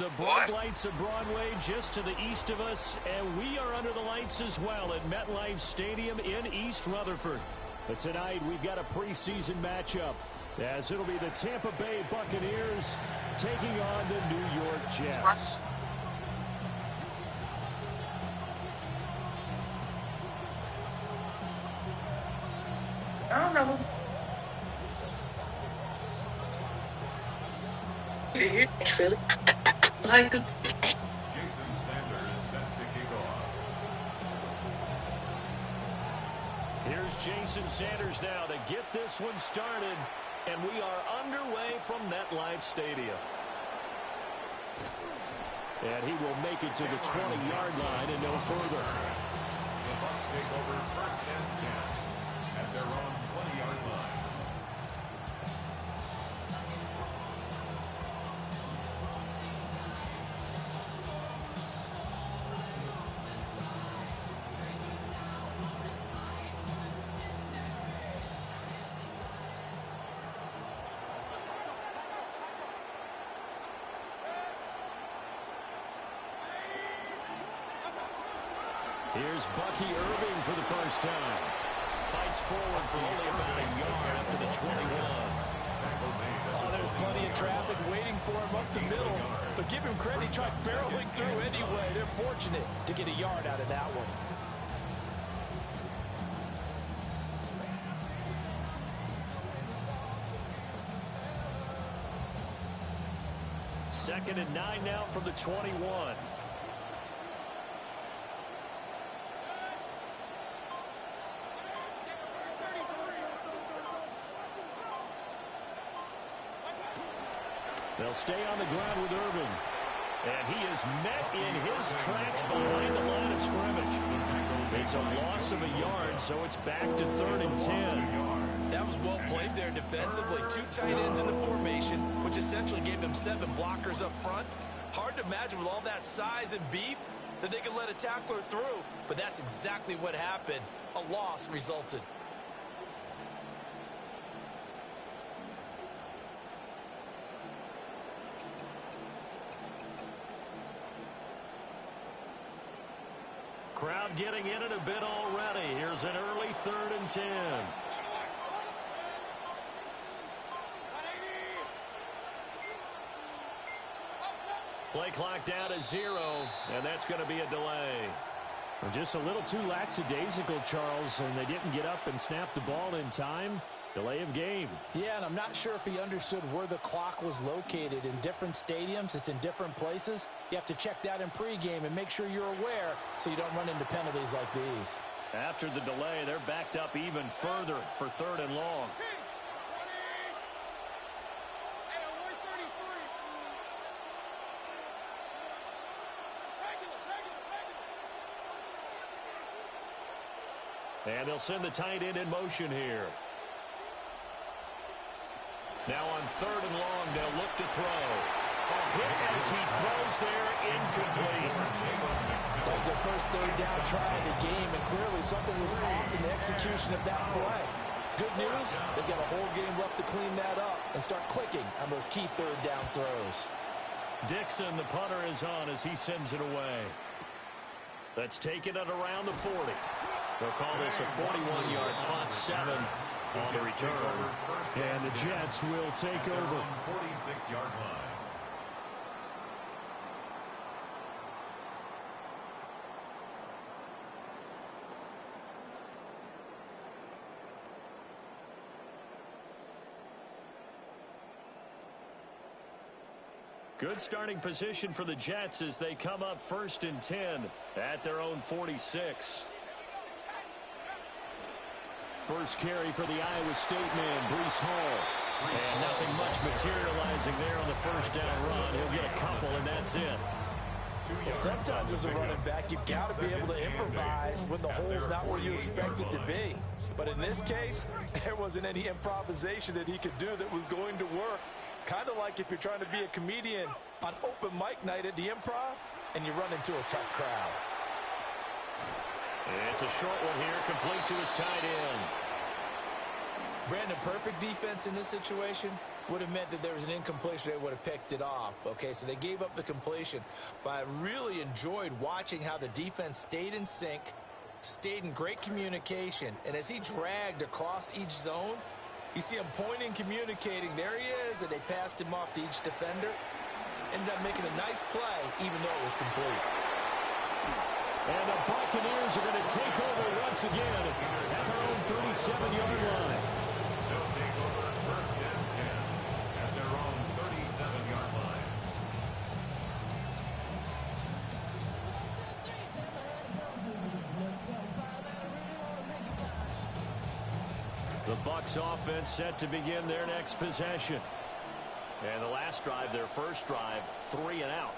the bright lights of Broadway just to the east of us, and we are under the lights as well at MetLife Stadium in East Rutherford. But tonight we've got a preseason matchup, as it'll be the Tampa Bay Buccaneers taking on the New York Jets. I don't know. It's really like the Jason Sanders set to kick off. Here's Jason Sanders now to get this one started, and we are underway from MetLife Stadium. And he will make it to the 20-yard line and no further. The Bucs take over first and 10 at their own 20-yard line. Here's Bucky Irving for the first time. Fights forward for only about a yard after the 21. Oh, there's plenty of traffic waiting for him up the middle. But give him credit, he tried barreling through anyway. They're fortunate to get a yard out of that one. Second and 9 now from the 21. They'll stay on the ground with Irving. And he is met in his tracks behind the line of scrimmage. It's a loss of a yard, so it's back to 3rd and 10. That was well played there defensively. 2 tight ends in the formation, which essentially gave them 7 blockers up front. Hard to imagine with all that size and beef that they could let a tackler through. But that's exactly what happened. A loss resulted. Crowd getting in it a bit already. Here's an early 3rd and 10. Play clock down to 0, and that's going to be a delay. Just a little too lackadaisical, Charles, and they didn't get up and snap the ball in time. Delay of game. Yeah, and I'm not sure if he understood where the clock was located. In different stadiums, it's in different places. You have to check that in pregame and make sure you're aware so you don't run into penalties like these. After the delay, they're backed up even further for 3rd and long. And they'll send the tight end in motion here. Now on 3rd and long, they'll look to throw. A hit as he throws there, incomplete. That was their first 3rd down try of the game, and clearly something was off in the execution of that play. Good news, they've got a whole game left to clean that up and start clicking on those key 3rd down throws. Dixon, the punter, is on as he sends it away. Let's take it at around the 40. They'll call this a 41-yard punt, 7 on the return. And the Jets will take over. 46-yard line. Good starting position for the Jets as they come up 1st and 10 at their own 46. First carry for the Iowa State man, Breece Hall. And nothing much materializing there on the first down run. He'll get a couple, and that's it. Sometimes as a running back, you've got to be able to improvise when the hole's not where you expect it to be. But in this case, there wasn't any improvisation that he could do that was going to work. Kind of like if you're trying to be a comedian on open mic night at the Improv and you run into a tough crowd. It's a short one here, complete to his tight end. Brandon, perfect defense in this situation. would have meant that there was an incompletion. They would have picked it off. Okay, so they gave up the completion. But I really enjoyed watching how the defense stayed in sync, stayed in great communication, and as he dragged across each zone, you see him pointing, communicating. There he is, and they passed him off to each defender. Ended up making a nice play, even though it was complete. And the Buccaneers are going to take over once again at their own 37-yard line. They'll take over first and 10 at their own 37-yard line. The Bucs offense set to begin their next possession. And the last drive, their first drive, 3 and out.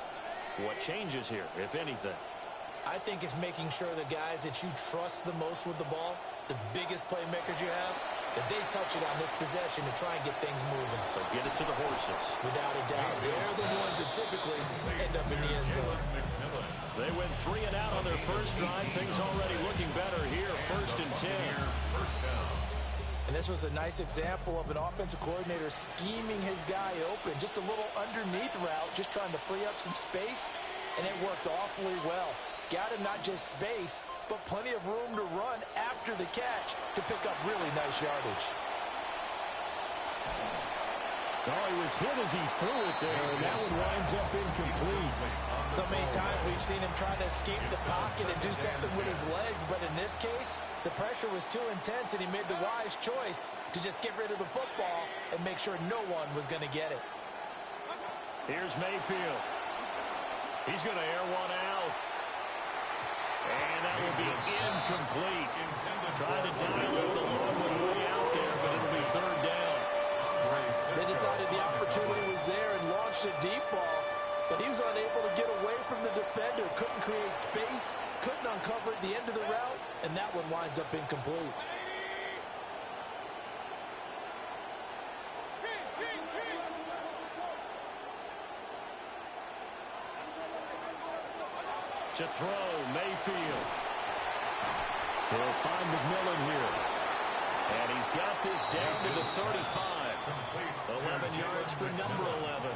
What changes here, if anything? I think it's making sure the guys that you trust the most with the ball, the biggest playmakers you have, that they touch it on this possession to try and get things moving. So get it to the horses. Without a doubt. They're the ones that typically end up in the end zone. They went 3 and out on their first drive. Things already looking better here. First and 10. First down. And this was a nice example of an offensive coordinator scheming his guy open. Just a little underneath route, just trying to free up some space, and it worked awfully well. Got him not just space, but plenty of room to run after the catch to pick up really nice yardage. Oh, he was hit as he threw it there, and that one winds up incomplete. So many times we've seen him trying to escape the pocket and do something with his legs, but in this case, the pressure was too intense, and he made the wise choice to just get rid of the football and make sure no one was going to get it. Here's Mayfield. He's going to air one out. And that will be incomplete. Trying to dial up the long one way out there, but it'll be third down. They decided the opportunity was there and launched a deep ball, but he was unable to get away from the defender, couldn't create space, couldn't uncover at the end of the route, and that one winds up incomplete. To throw, Mayfield. He'll find McMillan here. And he's got this down to the 35. 11 yards for number 11.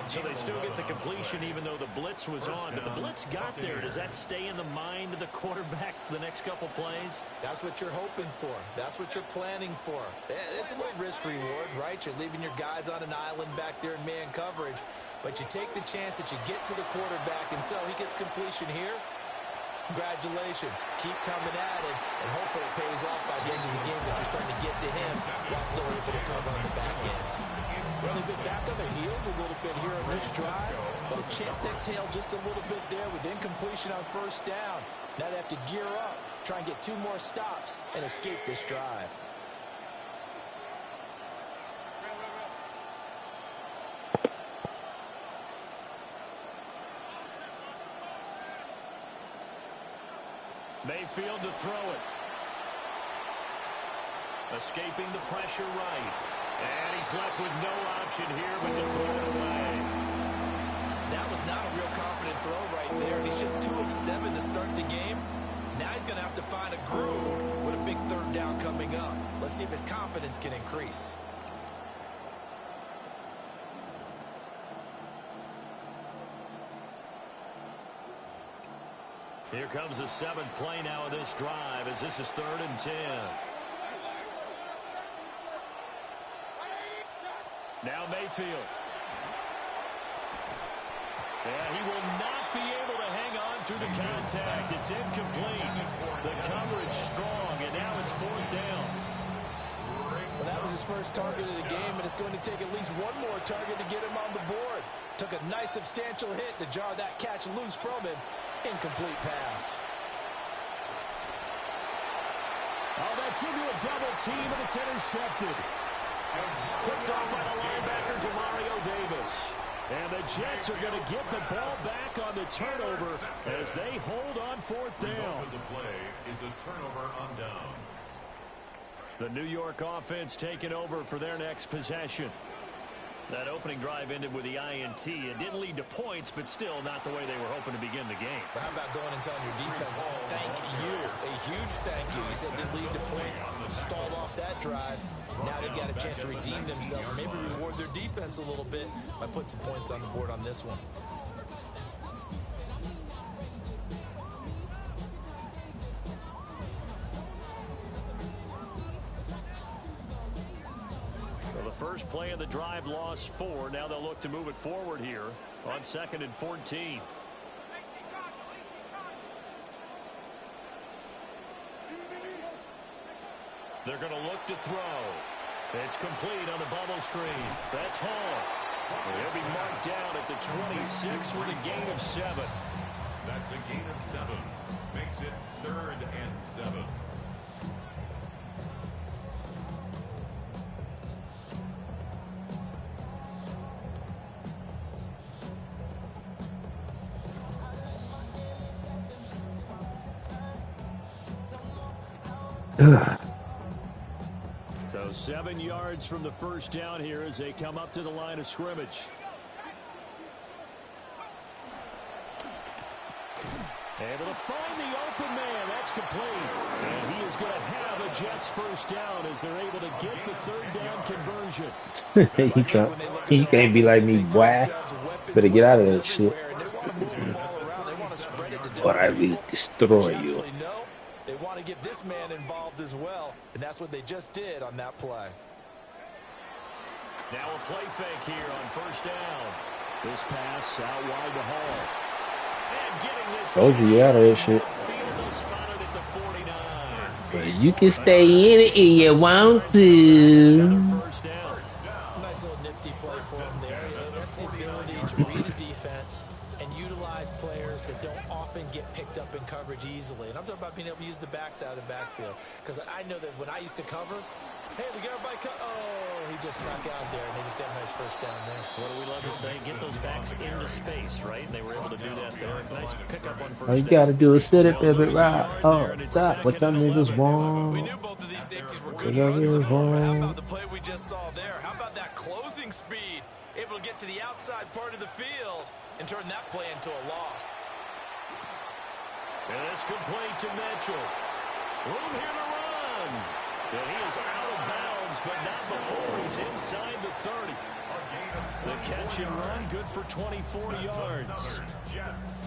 So they still get the completion even though the blitz was on. But the blitz got there. Does that stay in the mind of the quarterback the next couple plays? That's what you're hoping for. That's what you're planning for. It's a little risk reward, right? You're leaving your guys on an island back there in man coverage. But you take the chance that you get to the quarterback, and so he gets completion here. Congratulations. Keep coming at it, and hopefully it pays off by the end of the game that you're starting to get to him while still able to cover on the back end. Well, they've been back on their heels a little bit here on this drive, but a chance to exhale just a little bit there with incompletion on first down. Now they have to gear up, try and get 2 more stops, and escape this drive. Mayfield to throw it. Escaping the pressure right. And he's left with no option here but to throw it away. That was not a real confident throw right there, and he's just 2 of 7 to start the game. Now he's going to have to find a groove with a big third down coming up. Let's see if his confidence can increase. Here comes the 7th play now of this drive as this is 3rd and 10. Now Mayfield. Yeah, he will not be able to hang on through the contact. It's incomplete. The coverage strong, and now it's 4th down. Well, that was his first target of the game, and it's going to take at least 1 more target to get him on the board. Took a nice substantial hit to jar that catch loose from him. Incomplete pass. Oh, that's into a double team, and it's intercepted. Picked off by the linebacker, Demario Davis. And the Jets are going to get the ball back on the turnover as they hold on 4th down. Result of the play is a turnover on downs. The New York offense taking over for their next possession. That opening drive ended with the INT. It didn't lead to points, but still not the way they were hoping to begin the game. But how about going and telling your defense, thank you? A huge Please, thank you. You said didn't lead to points. Stalled off that drive. Now they've got a chance to redeem themselves and maybe reward their defense a little bit by putting some points on the board on this one. Well, the first play of the drive lost 4. Now they'll look to move it forward here on 2nd and 14. They're going to look to throw. It's complete on the bubble screen. That's Hall. He'll be marked down at the 26 with a gain of 7. That's a gain of 7. Makes it 3rd and 7. So 7 yards from the first down here as they come up to the line of scrimmage. Able to find the open man. That's complete. And he is going to have a Jets first down as they're able to get the 3rd down conversion. He can't be like me, boy. Better get out of that shit. Or I will destroy you. They want to get this man involved as well, and that's what they just did on that play. Now a play fake here on first down. This pass out wide to Hall. And getting this told you out of that shit. But you can stay in it if you want to. Nice little nifty play for him there. That's the ability to read a defense and utilize players that don't often get picked up in coverage easily. And I'm talking about being able to use the backs out of the backfield. Because I know that when I used to cover, hey, we got everybody oh, he just snuck out there, and they just got a nice first down there. What do we love to say? Get those backs into space, right? And they were able to do that there. Nice pickup on first All you down. got to do is sit it, baby, right? Oh, stop. What y'all niggas We want? knew both of these safeties were What good. y'all niggas How want? about the play we just saw there? How about that closing speed? Able to get to the outside part of the field and turn that play into a loss. And it's complete to Mitchell. Room here to run. And he is out of bounds, but not before he's inside the 30. The catch and run, good for 24 yards.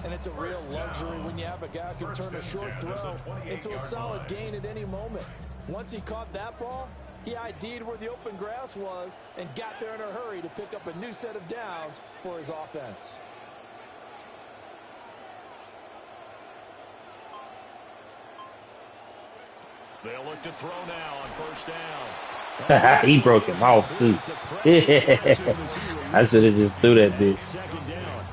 And it's a real luxury when you have a guy who can turn a short throw into a solid gain at any moment. Once he caught that ball, he ID'd where the open grass was and got there in a hurry to pick up a new set of downs for his offense. They'll look to throw now on first down. He broke him off, too. I should have just threw that bitch. Second down.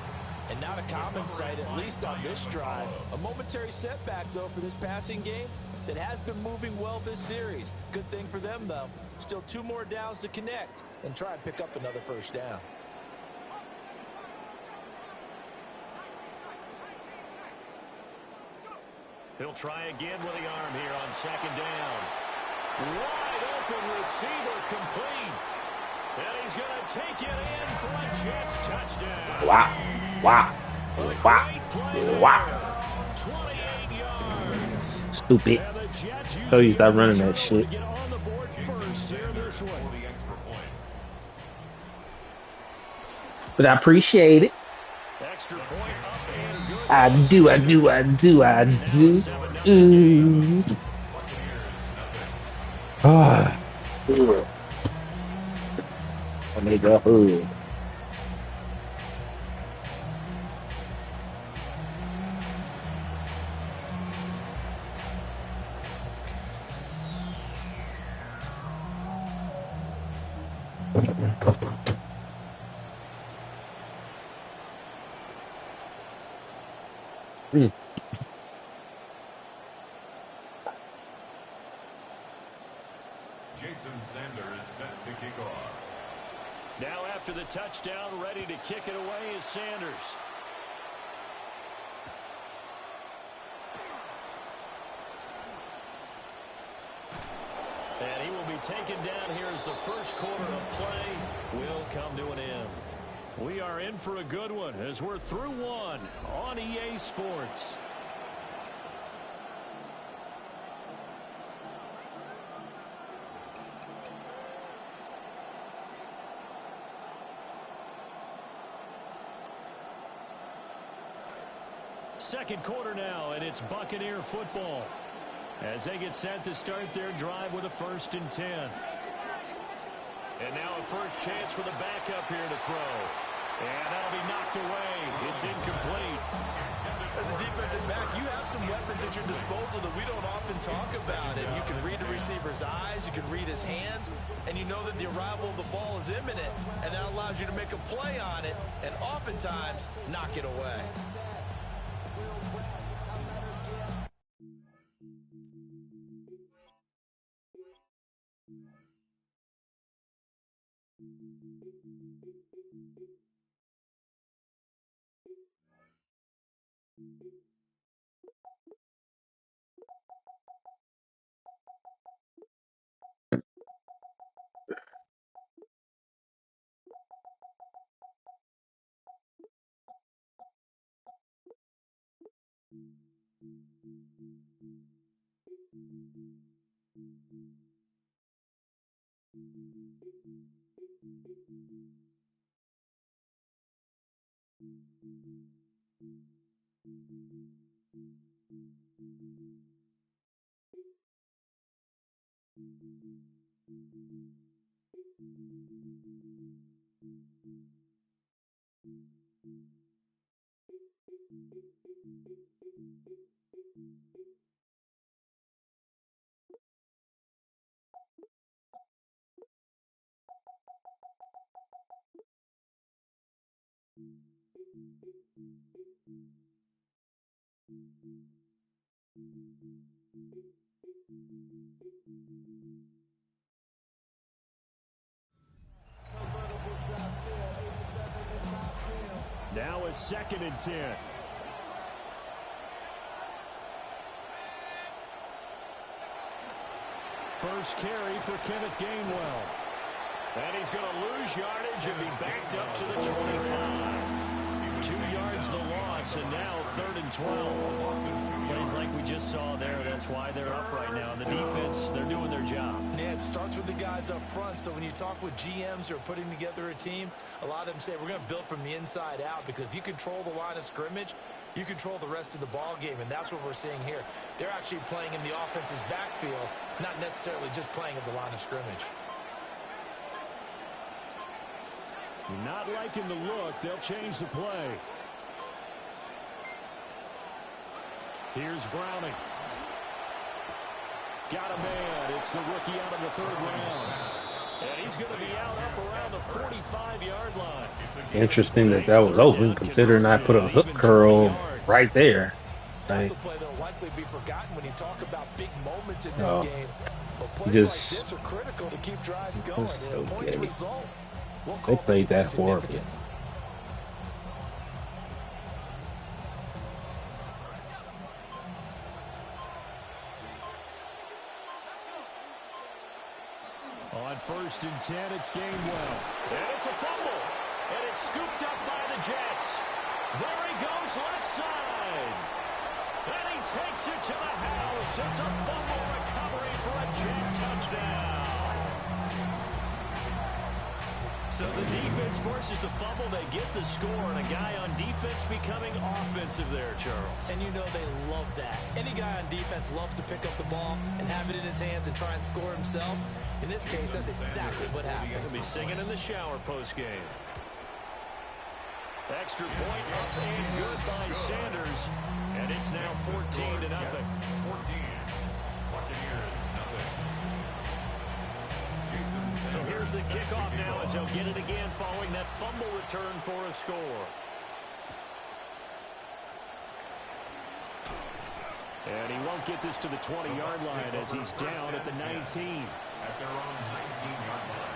And not a common sight, at least on this drive. A momentary setback, though, for this passing game that has been moving well this series. Good thing for them, though. Still 2 more downs to connect and try and pick up another first down. He'll try again with the arm here on second down. Wide open receiver complete. And he's going to take it in for a Jets touchdown. Wow. Wow. Wow. Wow. 28 yards. Stupid. And the Jets So you stop running using that shit. to get on the board first here in this one. But I appreciate it. Extra point up and good. I do. Ah. I made the hood. Jason Sanders set to kick off. Now after the touchdown, ready to kick it away is Sanders. And he will be taken down here as the first quarter of play will come to an end. We are in for a good one as we're through one on EA Sports. second quarter now, and it's Buccaneer football as they get set to start their drive with a 1st and 10. And now a first chance for the backup here to throw. And that'll be knocked away. It's incomplete. As a defensive back, you have some weapons at your disposal that we don't often talk about. And you can read the receiver's eyes, you can read his hands, and you know that the arrival of the ball is imminent, and that allows you to make a play on it and oftentimes knock it away. Now a 2nd and 10. First carry for Kenneth Gainwell. And he's going to lose yardage and be backed up to the 25. 2 yards the loss, and now 3rd and 12. Plays like we just saw there. That's why they're up right now. The defense, they're doing their job. Yeah, it starts with the guys up front. So when you talk with GMs who are putting together a team, a lot of them say we're going to build from the inside out, because if you control the line of scrimmage, you control the rest of the ball game, and that's what we're seeing here. They're actually playing in the offense's backfield, not necessarily just playing at the line of scrimmage. Not liking the look. They'll change the play. Here's Browning. Got a man. It's the rookie out of the 3rd round. And he's going to be out up around the 45-yard line. Interesting that was open, considering I put a hook curl right there. That's a play that'll likely be forgotten when you talk about big moments in this game. But plays Just, like this are critical to keep drives going. So Points result. they played that horribly. On 1st and 10, it's Gainwell. And it's a fumble. And it's scooped up by the Jets. There he goes, left side. And he takes it to the house. It's a fumble recovery for a Jet touchdown. So the defense forces the fumble. They get the score, and a guy on defense becoming offensive there, Charles. And you know they love that. Any guy on defense loves to pick up the ball and have it in his hands and try and score himself. In this case, that's exactly what happened. He'll be singing in the shower postgame. Extra point up and good by Sanders. And it's now 14-0. 14. Buccaneers, nothing. So here's the kickoff now as they'll get it again following that fumble return for a score. And he won't get this to the 20-yard line as he's down at the 19. At their own 19-yard line.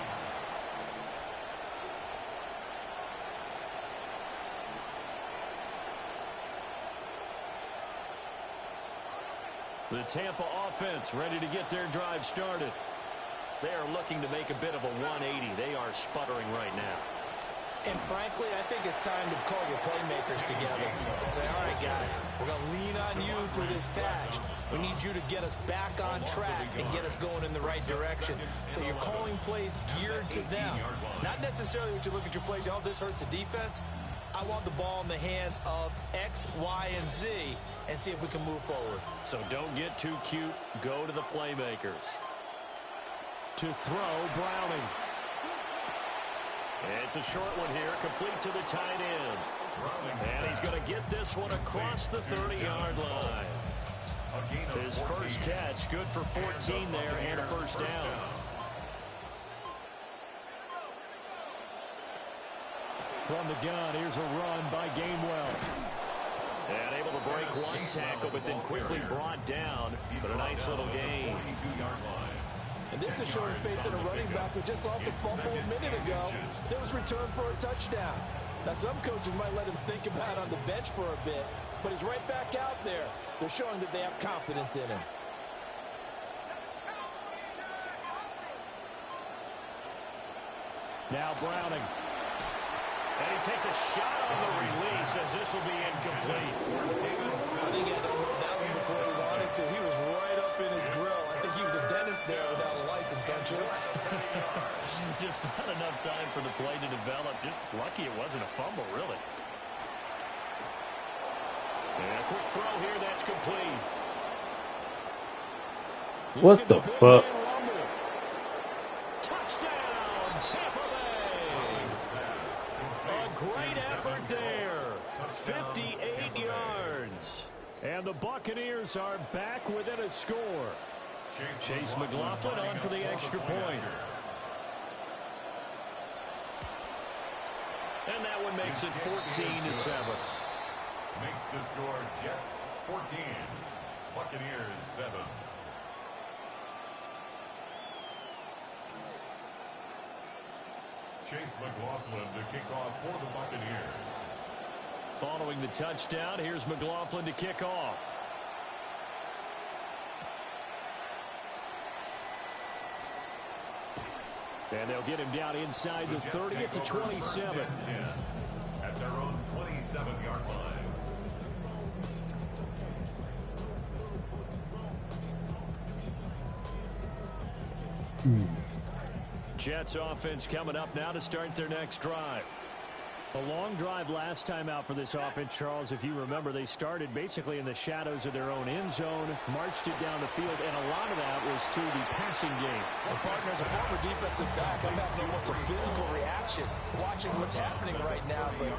The Tampa offense ready to get their drive started. They are looking to make a bit of a 180. They are sputtering right now. And frankly, I think it's time to call your playmakers together and say, all right, guys, we're going to lean on you through this patch. We need you to get us back on track and get us going in the right direction. So you're calling plays geared to them. Not necessarily that you look at your plays, oh, this hurts the defense. I want the ball in the hands of X, Y, and Z and see if we can move forward. So don't get too cute. Go to the playmakers. To throw, Browning. It's a short one here, complete to the tight end. And he's going to get this one across the 30-yard line. His first catch, good for 14 there and a first down. From the gun, here's a run by Gainwell. And able to break one tackle, but then quickly brought down for a nice little gain. And this is showing faith in a running back who just lost a fumble a minute ago. That was returned for a touchdown. Now, some coaches might let him think about on the bench for a bit, but he's right back out there. They're showing that they have confidence in him. Now Browning. And he takes a shot on the release as this will be incomplete. I think he had to hold that one before he wanted to. He was right up in his grill. I think he was a dentist there without a license, don't you? Just not enough time for the play to develop. Just lucky it wasn't a fumble, really. And a quick throw here, that's complete. What the fuck? Touchdown, Tampa Bay. A great effort there. 58 yards. And the Buccaneers are back within a score. Chase McLaughlin on for the extra point. And that one makes it 14-7. Makes the score Jets 14, Buccaneers 7. Chase McLaughlin to kick off for the Buccaneers. Following the touchdown, here's McLaughlin to kick off. And they'll get him down inside the 30 to 27. At their own 27-yard line. Jets offense coming up now to start their next drive. A long drive last time out for this offense, Charles. If you remember, they started basically in the shadows of their own end zone, marched it down the field, and a lot of that was through the passing game. Well, partner, as a former defensive back, I'm having almost a physical reaction watching what's happening right now. But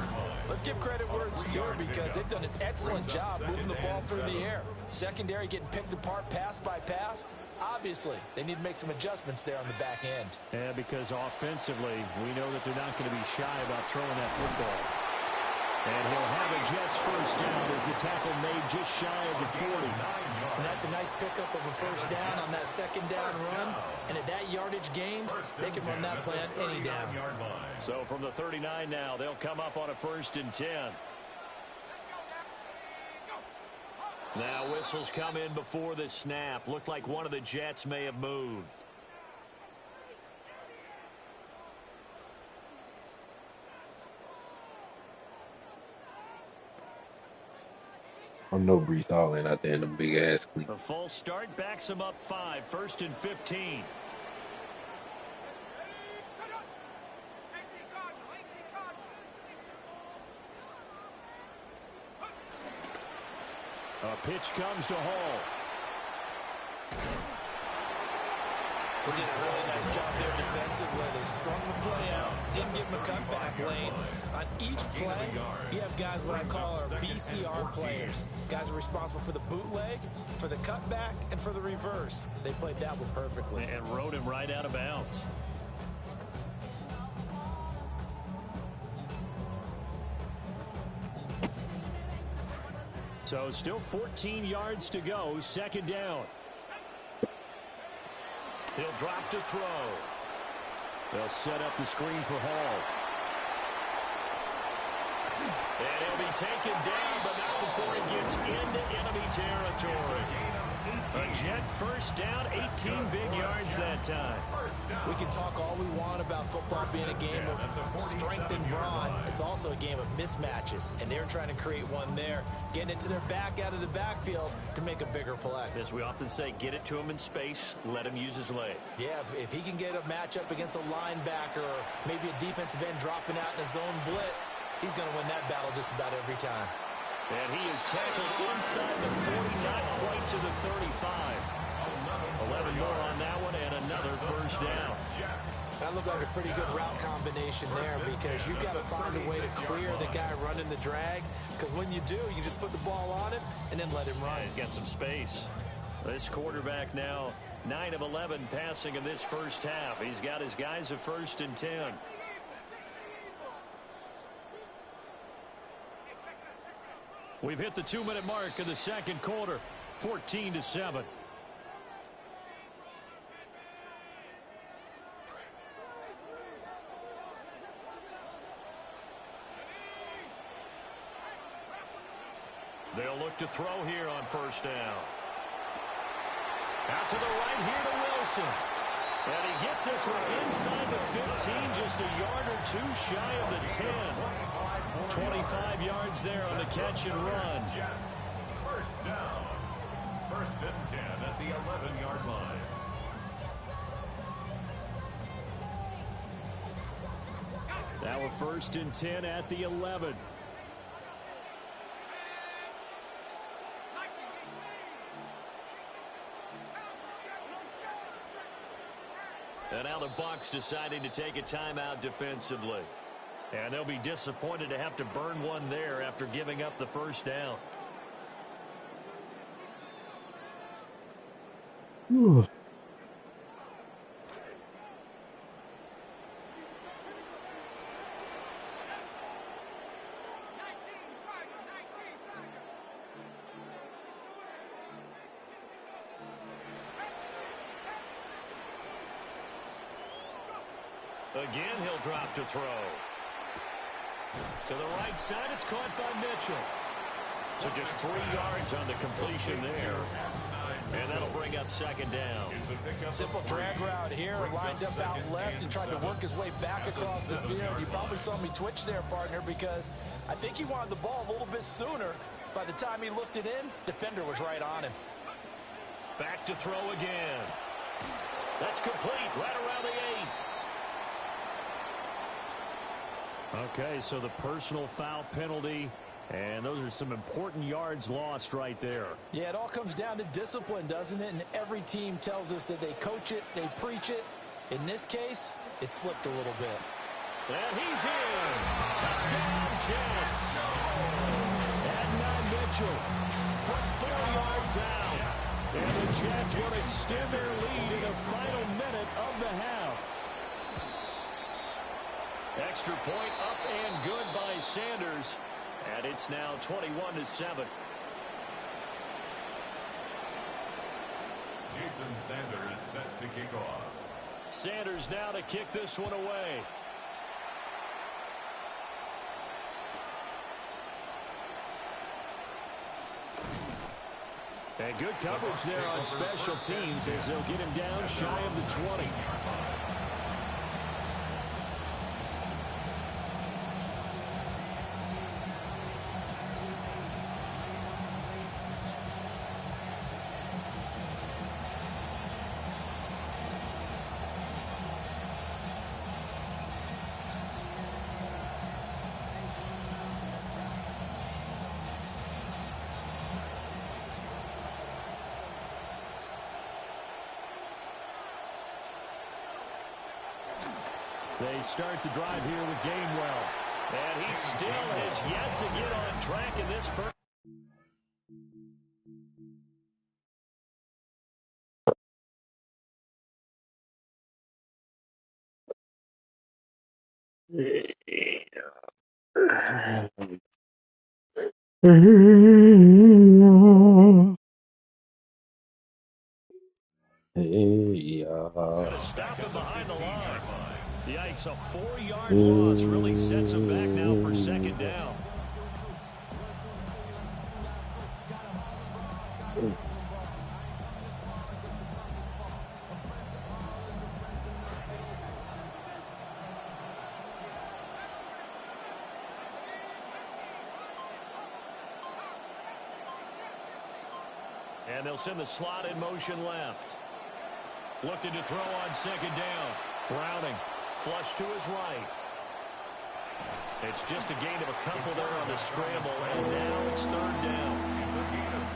let's give credit where it's due because they've done an excellent job moving the ball through the air. Secondary getting picked apart pass by pass. Obviously, they need to make some adjustments there on the back end. Yeah, because offensively, we know that they're not going to be shy about throwing that football. And he'll have a Jets first down as the tackle made just shy of the 40. And that's a nice pickup of a first down on that second down run. And at that yardage gain, they can run that play on any down. So from the 39 now, they'll come up on a 1st and 10. Now whistles come in before the snap. Looked like one of the Jets may have moved. I know Brees Hall ain't out there in the big ass cleat. A full start backs him up 5. 1st and 15. A pitch comes to Hall. They did a really nice job there defensively. They strung the play out, didn't give him a cutback lane. On each play, you have guys what I call our BCR players. Guys are responsible for the bootleg, for the cutback, and for the reverse. They played that one perfectly. And rode him right out of bounds. So still 14 yards to go. 2nd down. He'll drop to throw. They'll set up the screen for Hall. And he'll be taken down, but not before he gets into enemy territory. A Jet first down, 18 big yards that time. We can talk all we want about football being a game of strength and brawn. It's also a game of mismatches, and they're trying to create one there, getting it to their back out of the backfield to make a bigger play. As we often say, get it to him in space, let him use his leg. Yeah, if he can get a matchup against a linebacker or maybe a defensive end dropping out in a zone blitz, he's going to win that battle just about every time. And he is tackled inside the 40, not quite to the 35. 11 more on that one, and another first down. That looked like a pretty good route combination there, because you've got to find a way to clear the guy running the drag, because when you do, you just put the ball on him and then let him run. He's got some space. This quarterback now 9 of 11 passing in this first half. He's got his guys at 1st and 10. We've hit the 2-minute mark of the second quarter, 14-7. They'll look to throw here on first down. Out to the right here to Wilson. And he gets this one inside the 15, just a yard or two shy of the 10. 25 yards there on the catch and run. First down. 1st and 10 at the 11-yard line. Now a 1st and 10 at the 11. And now the Bucs deciding to take a timeout defensively. And they'll be disappointed to have to burn one there after giving up the first down. Whew. Again, he'll drop to throw. To the right side, it's caught by Mitchell. So just 3 yards on the completion there. And that'll bring up 2nd down. Simple drag route here, lined up out left and tried to work his way back across the field. You probably saw me twitch there, partner, because I think he wanted the ball a little bit sooner. By the time he looked it in, defender was right on him. Back to throw again. That's complete, right around the 8. Okay, so the personal foul penalty, and those are some important yards lost right there. Yeah, it all comes down to discipline, doesn't it? And every team tells us that they coach it, they preach it. In this case, it slipped a little bit. And he's in. Touchdown, Jets. And Mitchell from 4 yards out. And the Jets will extend their lead in the final minute of the half. Extra point up and good by Sanders. And it's now 21-7. Jason Sanders set to kick off. Sanders now to kick this one away. And good coverage there on special teams as they'll get him down shy of the 20. They start the drive here with Gainwell. And he still has yet to get on track in this first. Gonna stop him behind the line. Yikes, a 4-yard loss really sets him back now for 2nd down. And they'll send the slot in motion left. Looking to throw on 2nd down. Browning, flush to his right. It's just a gain of a couple there on the scramble, and now it's third down.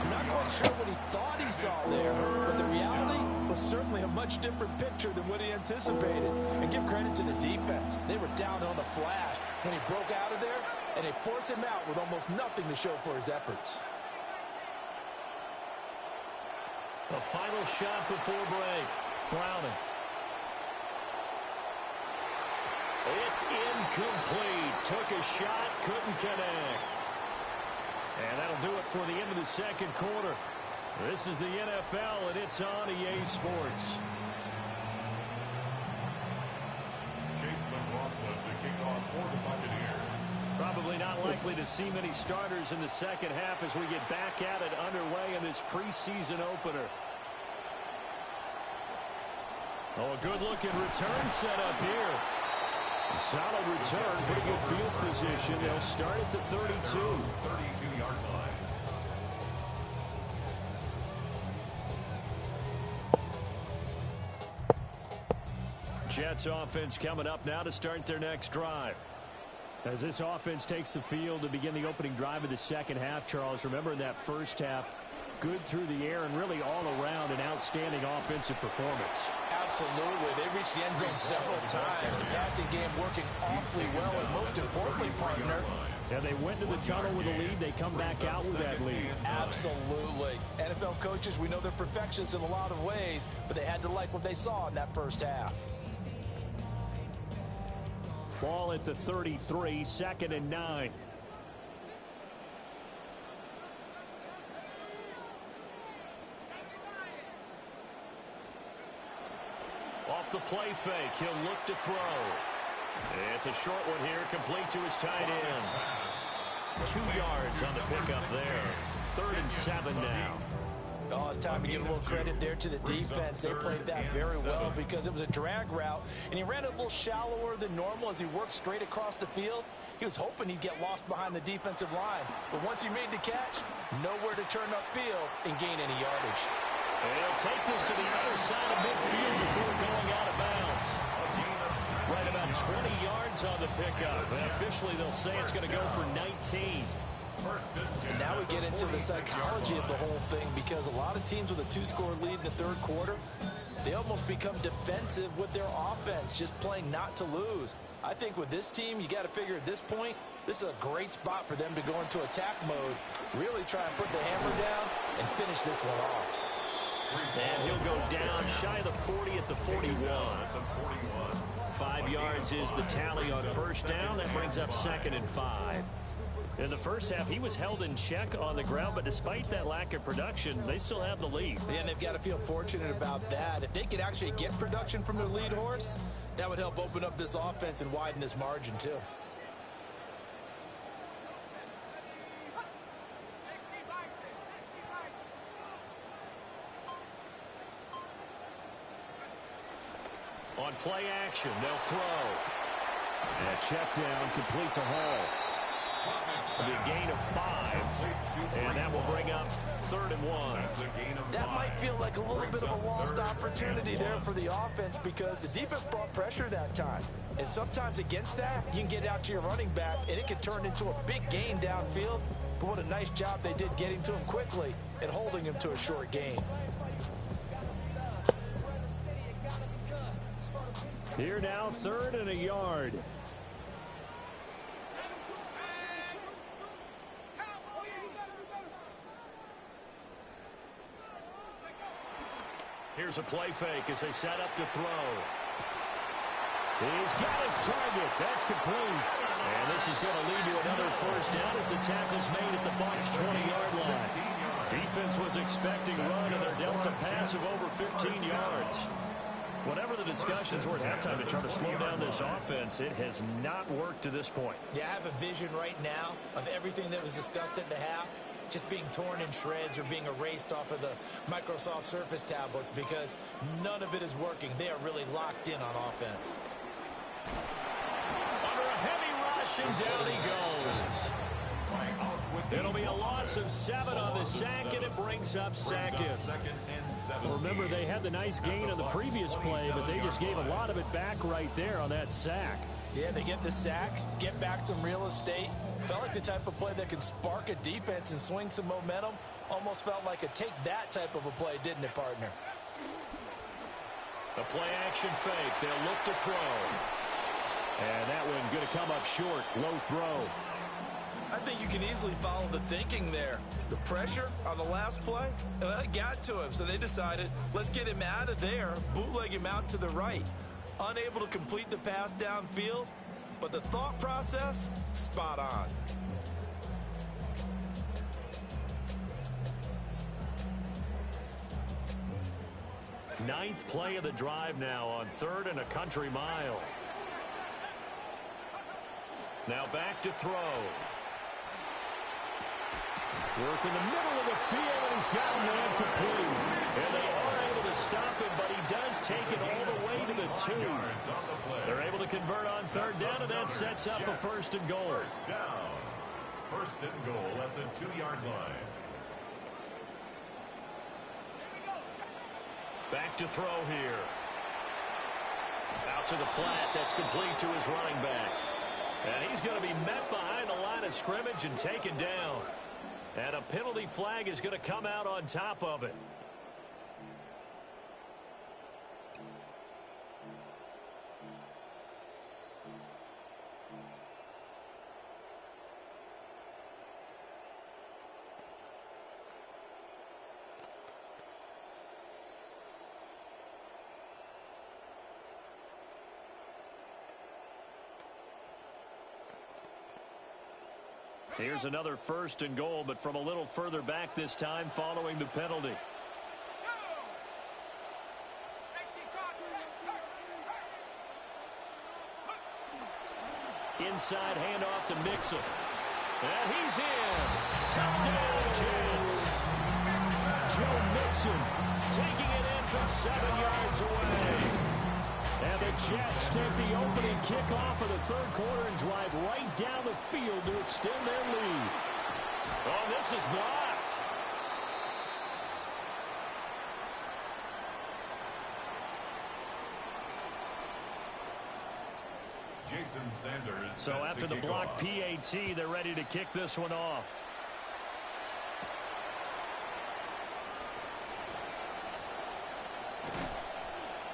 I'm not quite sure what he thought he saw there, but the reality was certainly a much different picture than what he anticipated. And give credit to the defense. They were down on the flash when he broke out of there, and they forced him out with almost nothing to show for his efforts. The final shot before break. Browning. It's incomplete. Took a shot, couldn't connect. And that'll do it for the end of the second quarter. This is the NFL, and it's on EA Sports. Chase McLaughlin to kick off for the Buccaneers. Probably not likely to see many starters in the second half as we get back at it underway in this preseason opener. Oh, a good-looking return set up here. A solid return, pretty good field position. They'll start at the 32. 32-yard line. Jets offense coming up now to start their next drive. As this offense takes the field to begin the opening drive of the second half, Charles, remember in that first half, good through the air and really all around an outstanding offensive performance. Absolutely. They reached the end zone several times. The passing game working awfully well, and most importantly, partner, and they went to the tunnel with a lead. They come back out with that lead. Absolutely. NFL coaches, we know they're perfectionists in a lot of ways, but they had to like what they saw in that first half. Ball at the 33, 2nd and 9. Off the play fake, he'll look to throw. It's a short one here, complete to his tight end. 2 yards on the pickup there. 3rd and 7 now. Oh, it's time to give a little credit there to the defense. They played that very well because it was a drag route, and he ran a little shallower than normal as he worked straight across the field. He was hoping he'd get lost behind the defensive line, but once he made the catch, nowhere to turn upfield and gain any yardage. He'll take this to the other side of midfield before going out of bounds. Right about 20 yards on the pickup, and officially they'll say it's going to go for 19. And now we get into the psychology of the whole thing, because a lot of teams with a 2-score lead in the third quarter, they almost become defensive with their offense, just playing not to lose. I think with this team, you got to figure at this point, this is a great spot for them to go into attack mode, really try and put the hammer down and finish this one off. And he'll go down shy of the 40 at the 41. 5 yards is the tally on first down. That brings up 2nd and 5. In the first half, he was held in check on the ground, but despite that lack of production, they still have the lead. Yeah, and they've got to feel fortunate about that. If they could actually get production from their lead horse, that would help open up this offense and widen this margin too. On play action, they'll throw. And a check down, complete to Hall. A gain of 5, and that will bring up 3rd and 1. That might feel like a little bit of a lost opportunity there for the offense, because the defense brought pressure that time. And sometimes against that, you can get out to your running back, and it can turn into a big gain downfield. But what a nice job they did getting to him quickly and holding him to a short gain. Here now, 3rd and a yard. Here's a play fake as they set up to throw. He's got his target. That's complete. And this is going to lead to another first down as the tackle's made at the Bucs' 20-yard line. Defense was expecting a run, and they're dealt a pass of over 15 yards. Whatever the discussions were at halftime to try to slow down this offense, it has not worked to this point. Yeah, I have a vision right now of everything that was discussed at the half just being torn in shreds or being erased off of the Microsoft Surface tablets, because none of it is working. They are really locked in on offense. Under a heavy rush, and down he goes. It'll be a loss of 7 on the sack, and it brings up 2nd. Remember, they had the nice gain on the previous play, but they just gave a lot of it back right there on that sack. Yeah, they get the sack, get back some real estate. Felt like the type of play that can spark a defense and swing some momentum. Almost felt like a take-that type of a play, didn't it, partner? The play-action fake. They'll look to throw. And that one going to come up short. Low throw. I think you can easily follow the thinking there. The pressure on the last play, well, it got to him, so they decided, let's get him out of there, bootleg him out to the right. Unable to complete the pass downfield, but the thought process, spot on. Ninth play of the drive now on 3rd and a country mile. Now back to throw. Work in the middle of the field, and he's got a man complete. And they are able to stop him, but he does take it all the way to the 2. They're able to convert on 3rd down, and that sets up a 1st and goal. First down. 1st and goal at the 2-yard line. Back to throw here. Out to the flat. That's complete to his running back. And he's going to be met behind the line of scrimmage and taken down. And a penalty flag is going to come out on top of it. Here's another 1st and goal, but from a little further back this time following the penalty. Inside handoff to Mixon. And he's in. Touchdown, Jets. Joe Mixon taking it in from 7 yards away. And the Jets take the opening kickoff of the 3rd quarter and drive right down the field to extend their lead. Oh, this is blocked. Jason Sanders. So after the blocked PAT, they're ready to kick this one off.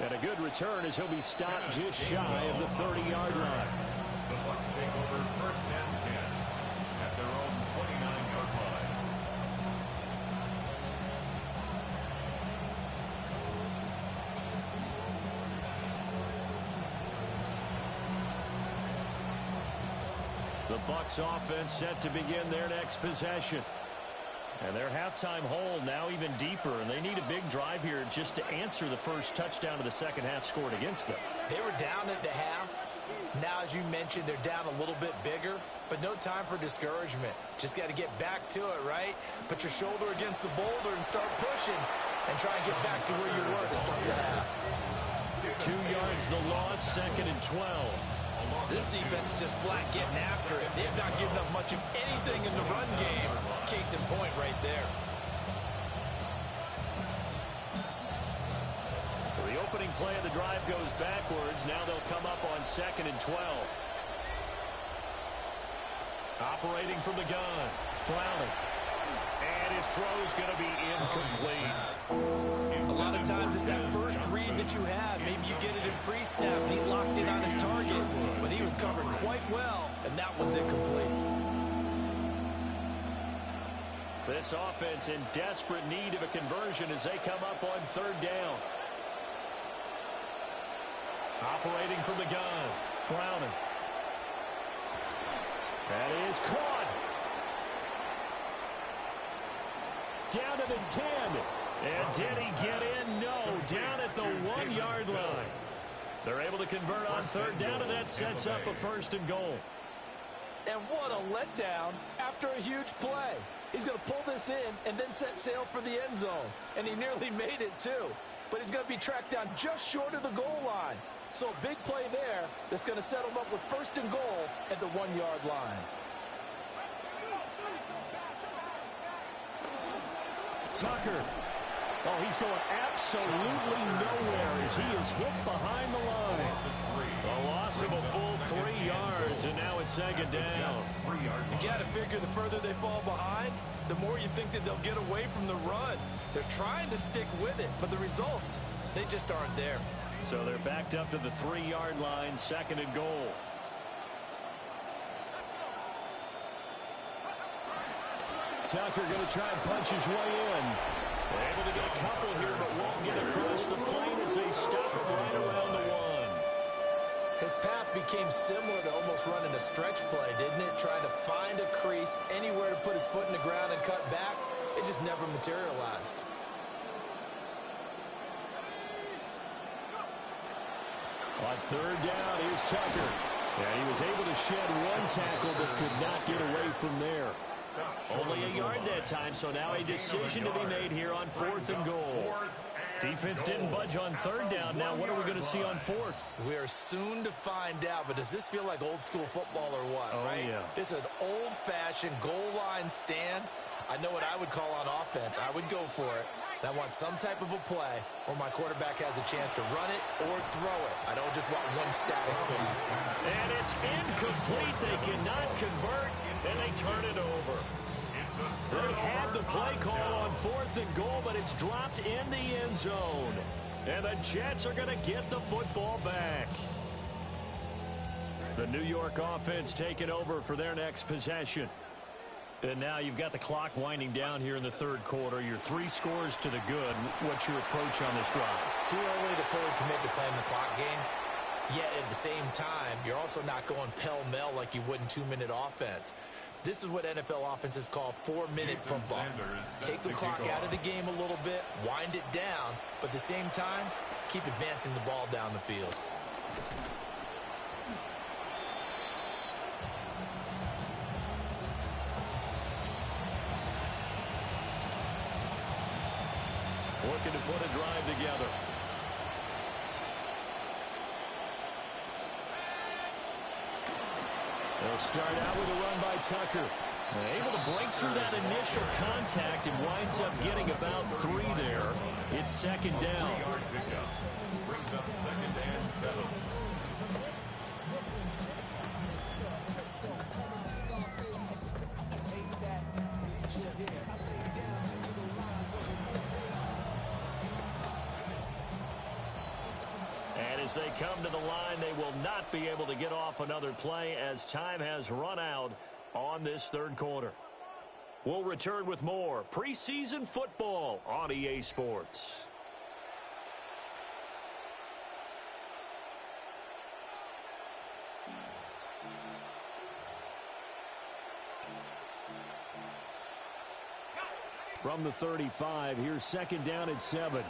And a good return as he'll be stopped just shy of the 30-yard line. The Bucs take over 1st and 10 at their own 29-yard line. The Bucs offense set to begin their next possession. And their halftime hole now even deeper, and they need a big drive here just to answer the first touchdown of the second half scored against them. They were down at the half. Now, as you mentioned, they're down a little bit bigger, but no time for discouragement. Just got to get back to it, right? Put your shoulder against the boulder and start pushing and try and get back to where you were to start the half. 2 yards the loss, 2nd and 12. This defense is just flat getting after it. They have not given up much of anything in the run game. Case in point right there. Well, the opening play of the drive goes backwards. Now they'll come up on 2nd and 12. Operating from the gun. Browning. And his throw's going to be incomplete. A lot of times it's that first read that you have. Maybe you get it in pre-snap and he locked in on his target, but he was covered quite well, and that one's incomplete. This offense in desperate need of a conversion as they come up on 3rd down. Operating from the gun. Browning. That is caught. Down to the 10. And did he get in? No. Down at the 1-yard line. They're able to convert on 3rd down, and that sets up a 1st and goal. And what a letdown after a huge play. He's going to pull this in and then set sail for the end zone. And he nearly made it, too. But he's going to be tracked down just short of the goal line. So a big play there that's going to set him up with 1st and goal at the 1-yard line. Tucker. Oh, he's going absolutely nowhere as he is hit behind the line. A loss of a full 3 yards, and now it's second down. You got to figure the further they fall behind, the more you think that they'll get away from the run. They're trying to stick with it, but the results, they just aren't there. So they're backed up to the 3-yard line, second and goal. Tucker going to try and punch his way in. Able to get a couple here, but won't get across the plane as they stop him right around the 1. His path became similar to almost running a stretch play, didn't it? Trying to find a crease, anywhere to put his foot in the ground and cut back. It just never materialized. On third down, here's Tucker. And he was able to shed 1 tackle, but could not get away from there. Only a yard that time, so now a decision to be made here on 4th and goal. Defense didn't budge on third down. Now what are we going to see on 4th? We are soon to find out, but does this feel like old school football or what? Oh, right? Yeah. It's an old-fashioned goal line stand. I know what I would call on offense. I would go for it. And I want some type of a play where my quarterback has a chance to run it or throw it. I don't just want one static play. And it's incomplete. They cannot convert, and they turn it over. They had the play call on 4th and goal, but it's dropped in the end zone. And the Jets are going to get the football back. The New York offense taking over for their next possession. And now you've got the clock winding down here in the third quarter. You're 3 scores to the good. What's your approach on this drive? Too early to fully commit to playing the clock game. Yet at the same time, you're also not going pell-mell like you would in 2-minute offense. This is what NFL offenses call 4-minute football. Take the clock out of the game a little bit, wind it down, but at the same time, keep advancing the ball down the field. Looking to put a drive together. They'll start out with a run by Tucker. Able to break through that initial contact and winds up getting about 3 there. It's second down. Brings up second and 7. And as they come to the line, they will not be able to get off another play as time has run out on this third quarter. We'll return with more preseason football on EA Sports. From the 35, here's second down at 7.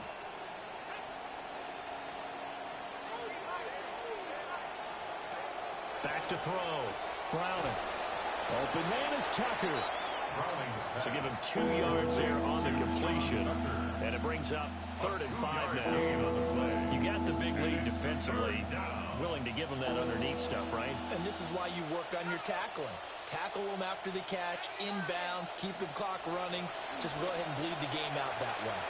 Back to throw. Browning. Open man is Tucker. So give him 2 yards there on the completion. And it brings up 3rd and 5 now. You got the big lead defensively. Willing to give him that underneath stuff, right? And this is why you work on your tackling. Tackle them after the catch, inbounds, keep the clock running. Just go ahead and bleed the game out that way.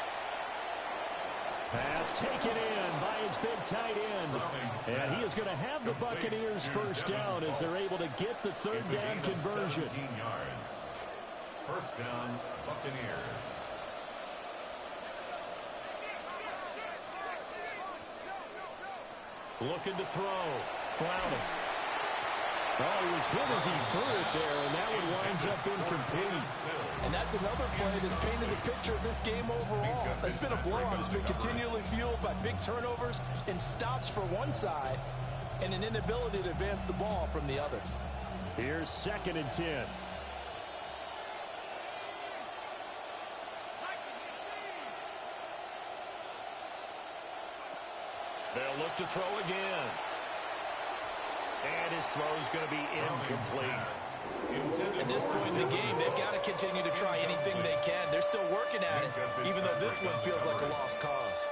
Pass taken in by his big tight end. And he is going to have the Buccaneers first down as they're able to get the third down conversion. 17 yards. First down, Buccaneers. Looking to throw. Browning. Oh, he was hit as he threw it there, and that one winds up incomplete. And that's another play that's painted the picture of this game overall. It's been a blowout. It's been continually fueled by big turnovers and stops for one side and an inability to advance the ball from the other. Here's second and 10. They'll look to throw again. And his throw is going to be incomplete. At this point in the game, they've got to continue to try anything they can. They're still working at it, even though this one feels like a lost cause.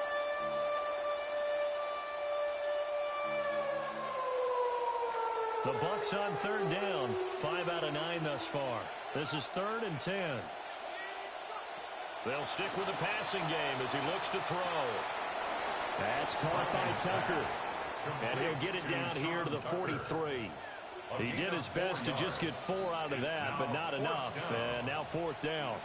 The Bucs on third down. 5 out of 9 thus far. This is 3rd and 10. They'll stick with the passing game as he looks to throw. That's caught by Tucker. And he'll get it down here to the 43. He did his best to just get 4 out of that, but not enough. And now 4th down.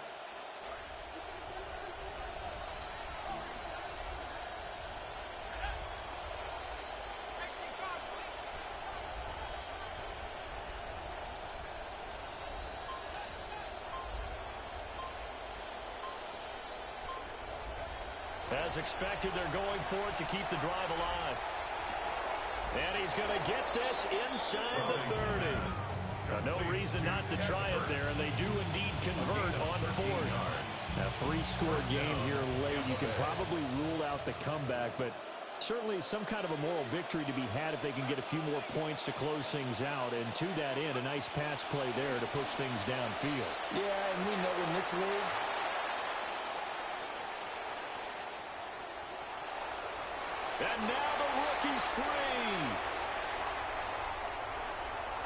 As expected, they're going for it to keep the drive alive. And he's going to get this inside the 30. No reason not to try it there, and they do indeed convert on 4th. A 3-score game here late. You can probably rule out the comeback, but certainly some kind of a moral victory to be had if they can get a few more points to close things out. And to that end, a nice pass play there to push things downfield. Yeah, and we know in this league, and now the rookie's free.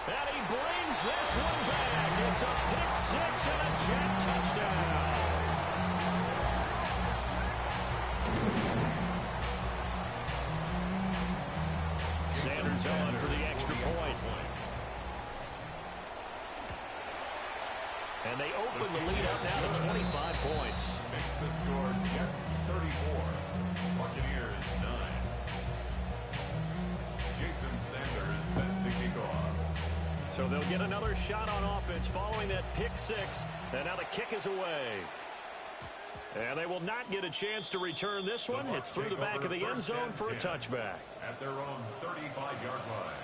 And he brings this one back. It's a pick-6 and a Jet touchdown. Sanders on for the extra point. And they open the lead up now to 25 points. Makes the score Jets 34, Buccaneers 9. Jason Sanders set to kick off. So they'll get another shot on offense following that pick-6. And now the kick is away. And they will not get a chance to return this one. It's through the back of the end zone for a touchback. At their own 35-yard line.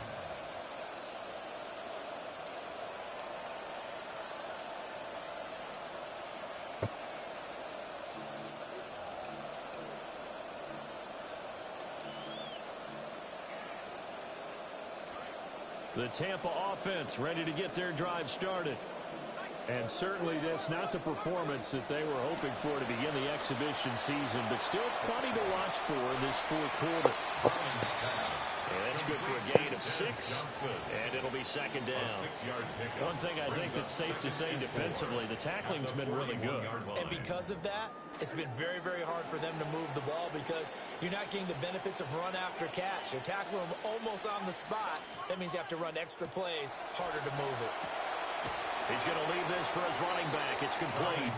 The Tampa offense ready to get their drive started. And certainly this not the performance that they were hoping for to begin the exhibition season, but still plenty to watch for in this 4th quarter. And that's good for a gain of 6, and it'll be 2nd down. One thing I think that's safe to say defensively, the tackling's been really good. and because of that, it's been very, very hard for them to move the ball because you're not getting the benefits of run after catch. You're tackling them almost on the spot. That means you have to run extra plays, harder to move it. He's going to leave this for his running back. It's complete.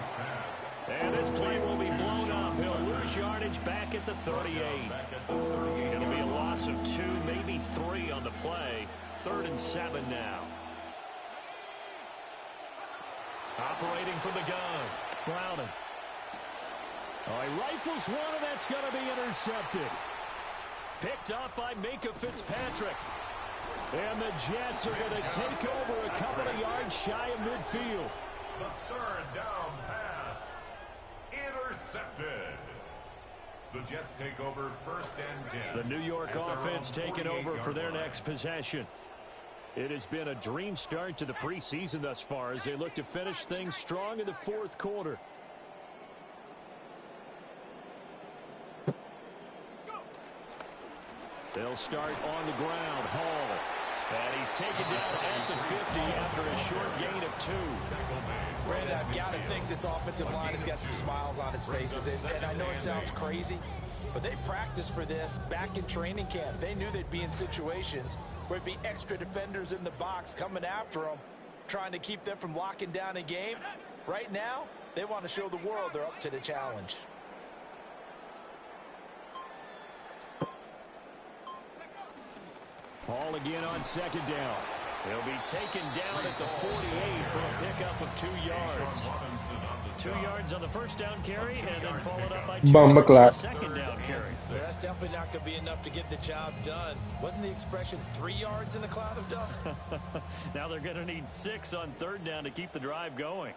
And this play will be blown up. He'll lose yardage back at the 38. It'll be a loss of 2, maybe 3 on the play. 3rd and 7 now. Operating from the gun. Browning. Oh, he rifles one, and that's going to be intercepted. Picked up by Minka Fitzpatrick. And the Jets are going to take over a couple of yards shy of midfield. The 3rd down pass. Intercepted. The Jets take over 1st and 10. The New York offense taking over for their next possession. It has been a dream start to the preseason thus far as they look to finish things strong in the 4th quarter. They'll start on the ground. Hall. And he's taken down at the 50 after a short gain of 2. Brandon, I've got to think this offensive line has got some smiles on its faces. And I know it sounds crazy, but they practiced for this back in training camp. They knew they'd be in situations where it'd be extra defenders in the box coming after them, trying to keep them from locking down a game. Right now, they want to show the world they're up to the challenge. Hall again on 2nd down. He'll be taken down at the 48 for a pickup of 2 yards. 2 yards on the 1st down carry, and then followed up by 2 yards on the 2nd down carry. That's definitely not going to be enough to get the job done. Wasn't the expression 3 yards in a cloud of dust? Now they're going to need 6 on 3rd down to keep the drive going.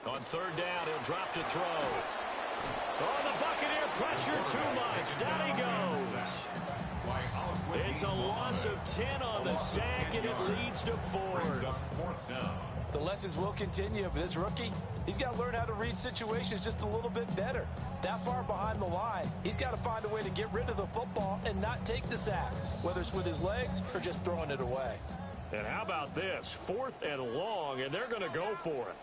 On 3rd down, he'll drop to throw. Oh, the Buccaneer pressure too much. Down he goes. It's a loss of 10 on the sack, and it leads to 4th. The lessons will continue, but this rookie, He's got to learn how to read situations just a little bit better. That far behind the line, he's got to find a way to get rid of the football and not take the sack, whether it's with his legs or just throwing it away. And how about this? 4th and long, and they're going to go for it.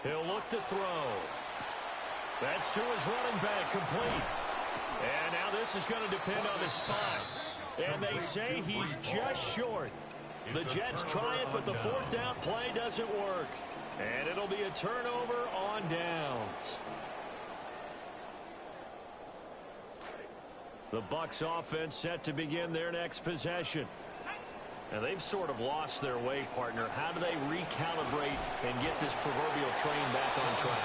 He'll look to throw. That's to his running back, complete. And now this is going to depend on the spot. And they say he's just short. The Jets try it, but the 4th down play doesn't work. And it'll be a turnover on downs. The Bucs offense set to begin their next possession. And they've sort of lost their way, partner. How do they recalibrate and get this proverbial train back on track?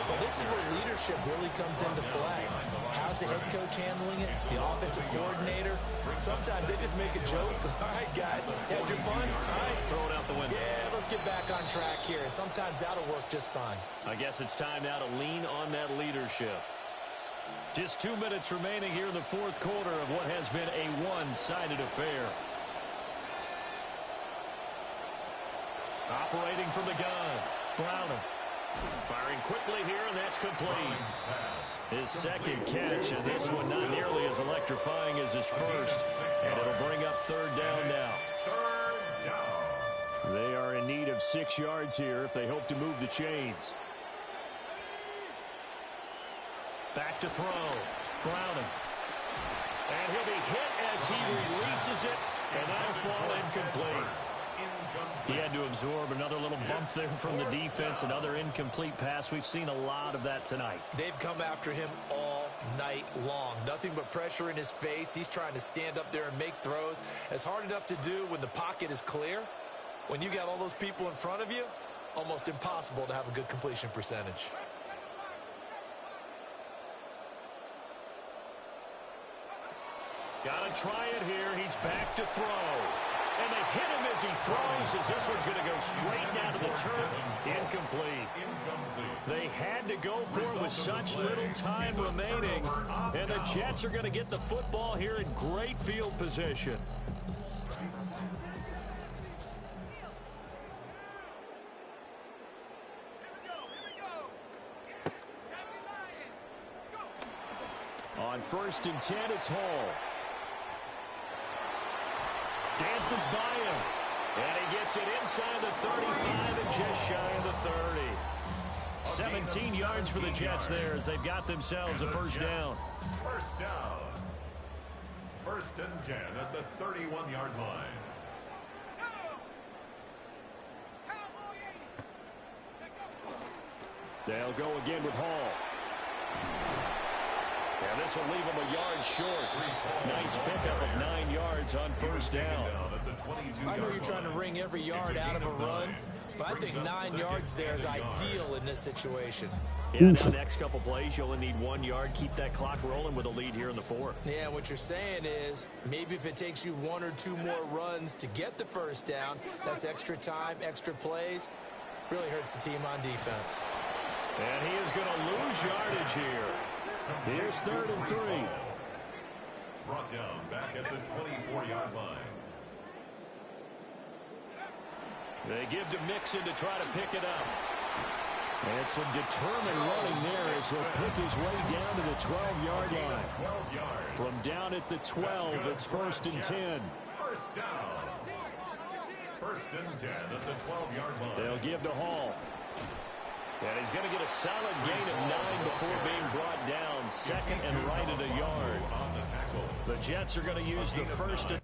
Well, this is where leadership really comes into play. How's the head coach handling it? The offensive coordinator? Sometimes they just make a joke. All right, guys, had your fun? All right, throw it out the window. Yeah, let's get back on track here. And sometimes that'll work just fine. I guess it's time now to lean on that leadership. Just 2 minutes remaining here in the 4th quarter of what has been a one-sided affair. Operating from the gun, Brown. Firing quickly here, and that's complete. His second catch, and this one not nearly as electrifying as his first. And it'll bring up 3rd down now. They are in need of 6 yards here if they hope to move the chains. Back to throw, Brown. And he'll be hit as he releases it, and that'll fall incomplete. He had to absorb another little bump there from the defense, another incomplete pass. We've seen a lot of that tonight. They've come after him all night long. Nothing but pressure in his face. He's trying to stand up there and make throws. It's hard enough to do when the pocket is clear. When you got all those people in front of you, almost impossible to have a good completion percentage. Got to try it here. He's back to throw. And they hit him as he throws, as this one's going to go straight down to the turf. Incomplete. They had to go for it with such little time remaining. And the Jets are going to get the football here in great field position. On 1st and 10, it's Hall. Dances by him. And he gets it inside the 35 and just shy of the 30. 17 yards for the Jets there as they've got themselves a 1st down. 1st down. 1st and 10 at the 31-yard line. They'll go again with Hall. And this will leave him a yard short. Nice pickup of 9 yards on 1st down. I know you're trying to wring every yard out of a run, but I think 9 yards there is ideal in this situation. Yeah, the next couple plays, you only need 1 yard. Keep that clock rolling with a lead here in the 4th. Yeah, what you're saying is maybe if it takes you 1 or 2 more runs to get the 1st down, that's extra time, extra plays. Really hurts the team on defense. And he is going to lose yardage here. Here's 3rd and 3. Brought down back at the 24-yard line. They give to Mixon to try to pick it up. And some determined running there as he'll pick his way down to the 12-yard line. From down at the 12, it's 1st and 10. 1st down. 1st and 10 at the 12-yard line. They'll give to Hall. And he's going to get a solid gain of 9 before being brought down. 2nd and right at a yard. The Jets are going to use the 1st and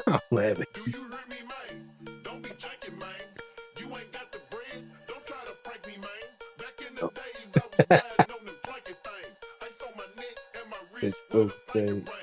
I'm laughing. Do you hear me, man? Don't be janking, man. You ain't got the bread. Don't try to prank me, man. Back in the days, I was riding on them flanky things. Ice on my neck and my wrist It's with a blanket okay. ring.